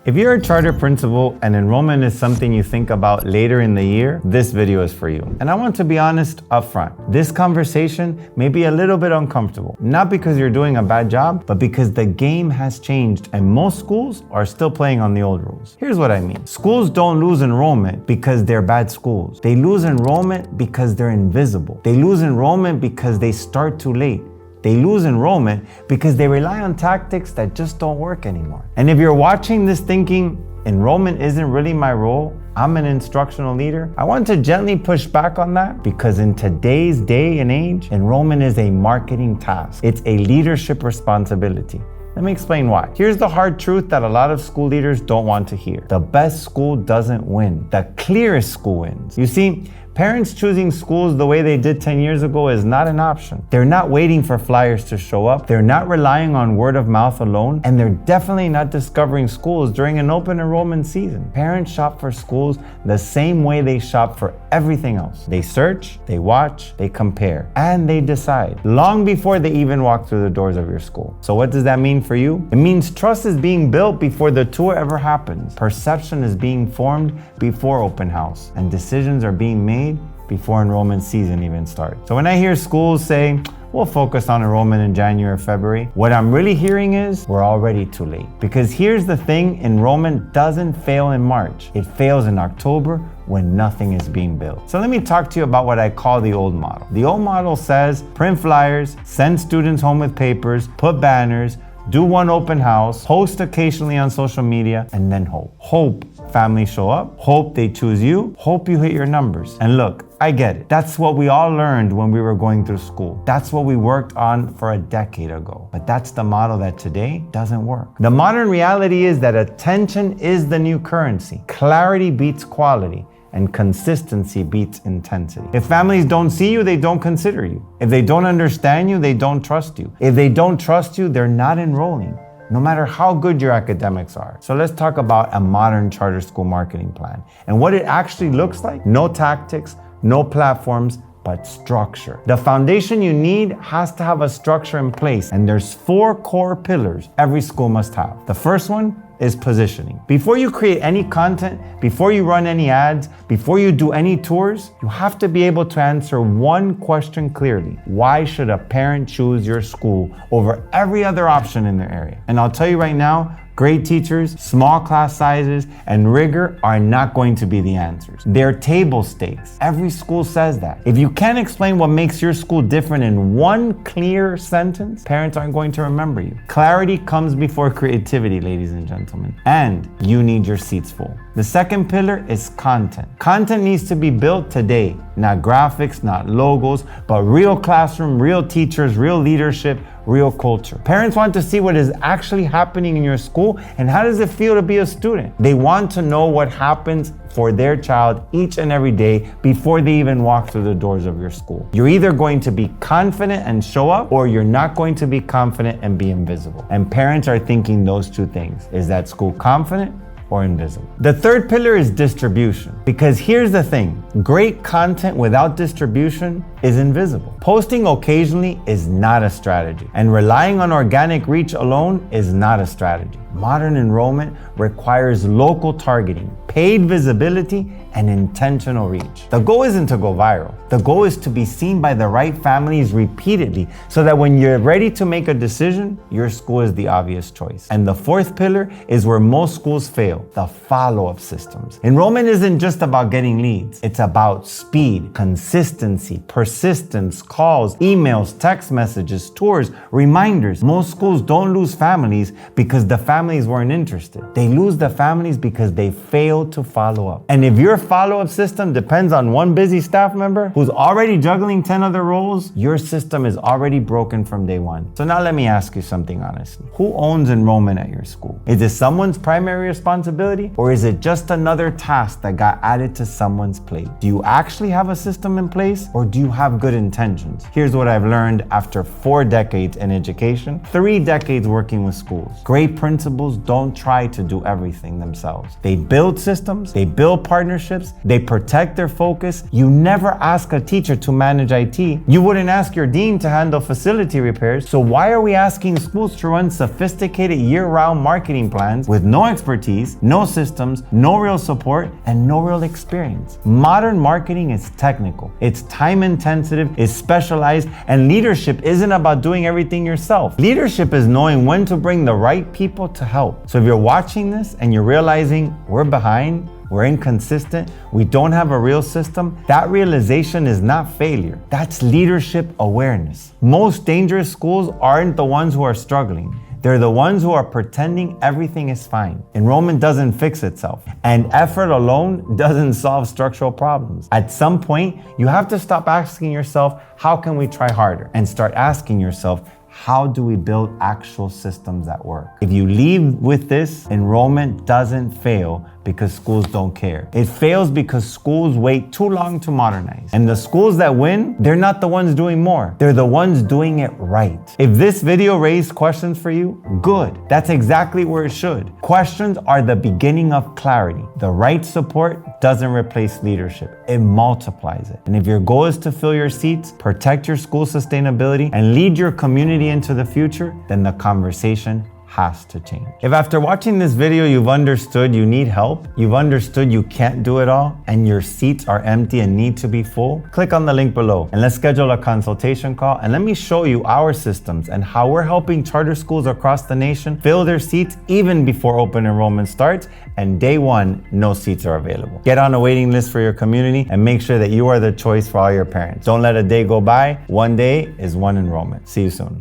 If you're a charter principal and enrollment is something you think about later in the year, this video is for you. And I want to be honest up front. This conversation may be a little bit uncomfortable, not because you're doing a bad job, but because the game has changed and most schools are still playing on the old rules. Here's what I mean. Schools don't lose enrollment because they're bad schools. They lose enrollment because they're invisible. They lose enrollment because they start too late. They lose enrollment because they rely on tactics that just don't work anymore. And if you're watching this thinking, enrollment isn't really my role, I'm an instructional leader, I want to gently push back on that because in today's day and age, enrollment is a marketing task. It's a leadership responsibility. Let me explain why. Here's the hard truth that a lot of school leaders don't want to hear. The best school doesn't win. The clearest school wins. You see, parents choosing schools the way they did 10 years ago is not an option. They're not waiting for flyers to show up. They're not relying on word of mouth alone. And they're definitely not discovering schools during an open enrollment season. Parents shop for schools the same way they shop for everything else. They search, they watch, they compare, and they decide long before they even walk through the doors of your school. So what does that mean for you? It means trust is being built before the tour ever happens. Perception is being formed before open house, and decisions are being made before enrollment season even starts. So when I hear schools say, we'll focus on enrollment in January or February, what I'm really hearing is we're already too late. Because here's the thing, enrollment doesn't fail in March. It fails in October when nothing is being built. So let me talk to you about what I call the old model. The old model says print flyers, send students home with papers, put banners, do one open house, post occasionally on social media, and then hope. Hope families show up, hope they choose you, hope you hit your numbers. And look, I get it. That's what we all learned when we were going through school. That's what we worked on for a decade ago. But that's the model that today doesn't work. The modern reality is that attention is the new currency. Clarity beats quality. And consistency beats intensity. If families don't see you, they don't consider you. If they don't understand you, they don't trust you. If they don't trust you, they're not enrolling, no matter how good your academics are. So let's talk about a modern charter school marketing plan and what it actually looks like. No tactics, no platforms, but structure. The foundation you need has to have a structure in place, and there's 4 core pillars every school must have. The first one is positioning. Before you create any content, before you run any ads, before you do any tours, you have to be able to answer one question clearly. Why should a parent choose your school over every other option in their area? And I'll tell you right now, great teachers, small class sizes, and rigor are not going to be the answers. They're table stakes. Every school says that. If you can't explain what makes your school different in one clear sentence, parents aren't going to remember you. Clarity comes before creativity, ladies and gentlemen, and you need your seats full. The second pillar is content. Content needs to be built today, not graphics, not logos, but real classroom, real teachers, real leadership, real culture. Parents want to see what is actually happening in your school and how does it feel to be a student. They want to know what happens for their child each and every day before they even walk through the doors of your school. You're either going to be confident and show up, or you're not going to be confident and be invisible. And parents are thinking those two things. Is that school confident or invisible? The third pillar is distribution. Because here's the thing, great content without distribution is invisible. Posting occasionally is not a strategy, and relying on organic reach alone is not a strategy. Modern enrollment requires local targeting, paid visibility, and intentional reach. The goal isn't to go viral. The goal is to be seen by the right families repeatedly so that when you're ready to make a decision, your school is the obvious choice. And the fourth pillar is where most schools fail, the follow-up systems. Enrollment isn't just about getting leads. It's about speed, consistency, persistence, calls, emails, text messages, tours, reminders. Most schools don't lose families because the families weren't interested. They lose the families because they failed to follow up. And if your follow-up system depends on one busy staff member who's already juggling 10 other roles, your system is already broken from day one. So now let me ask you something honestly. Who owns enrollment at your school? Is it someone's primary responsibility, or is it just another task that got added to someone's plate? Do you actually have a system in place, or do you have good intentions? Here's what I've learned after 4 decades in education, 3 decades working with schools. Great principals don't try to do everything themselves. They build systems, they build partnerships, they protect their focus. You never ask a teacher to manage IT. You wouldn't ask your dean to handle facility repairs. So why are we asking schools to run sophisticated year-round marketing plans with no expertise no systems, no real support, and no real experience. Modern marketing is technical, it's time intensive, it's specialized, and leadership isn't about doing everything yourself. Leadership is knowing when to bring the right people to help. So if you're watching this and you're realizing we're behind, we're inconsistent, we don't have a real system, that realization is not failure. That's leadership awareness. Most dangerous schools aren't the ones who are struggling. They're the ones who are pretending everything is fine. Enrollment doesn't fix itself, and effort alone doesn't solve structural problems. At some point, you have to stop asking yourself, how can we try harder? And start asking yourself, how do we build actual systems that work? If you leave with this, enrollment doesn't fail because schools don't care. It fails because schools wait too long to modernize. And the schools that win, they're not the ones doing more. They're the ones doing it right. If this video raised questions for you, good. That's exactly where it should. Questions are the beginning of clarity. The right support doesn't replace leadership. It multiplies it. And if your goal is to fill your seats, protect your school sustainability, and lead your community into the future, then the conversation has to change. If after watching this video you've understood you need help, you've understood you can't do it all, and your seats are empty and need to be full, click on the link below and let's schedule a consultation call, and let me show you our systems and how we're helping charter schools across the nation fill their seats even before open enrollment starts, and day one, no seats are available. Get on a waiting list for your community and make sure that you are the choice for all your parents. Don't let a day go by. One day is one enrollment. See you soon.